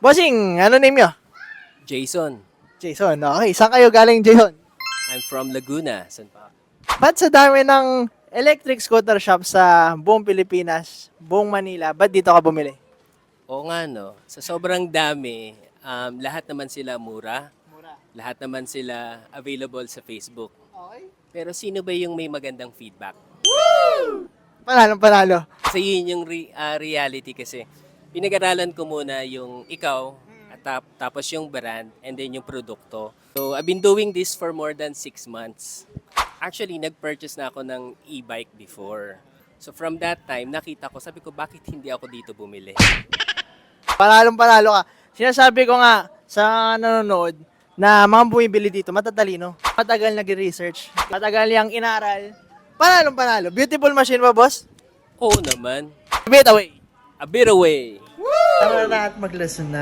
Bossing, ano name nyo? Jason, Jason, okay. Saan kayo galing, Jason? I'm from Laguna. San pa? Ba't sa dami ng electric scooter shop sa buong Pilipinas, buong Manila, ba't dito ka bumili? Oo nga no, sa sobrang dami, lahat naman sila mura, Mura. lahat naman sila available sa Facebook. Okay. Pero sino ba yung may magandang feedback? Panalo. Kasi yun yung reality kasi. Pinag-aralan ko muna yung ikaw, at tapos yung brand, and then yung produkto. So, I've been doing this for more than 6 months. Actually, nag-purchase na ako ng e-bike before. So, from that time, nakita ko, sabi ko, bakit hindi ako dito bumili? Panalo ka. Sinasabi ko nga sa nanonood na mga bumibili dito, matatalino. Matagal nag-research. Matagal yung inaral. Panalo. Beautiful machine ba, boss? Oo naman. Bit away. A bit away. Tara na at maglason na.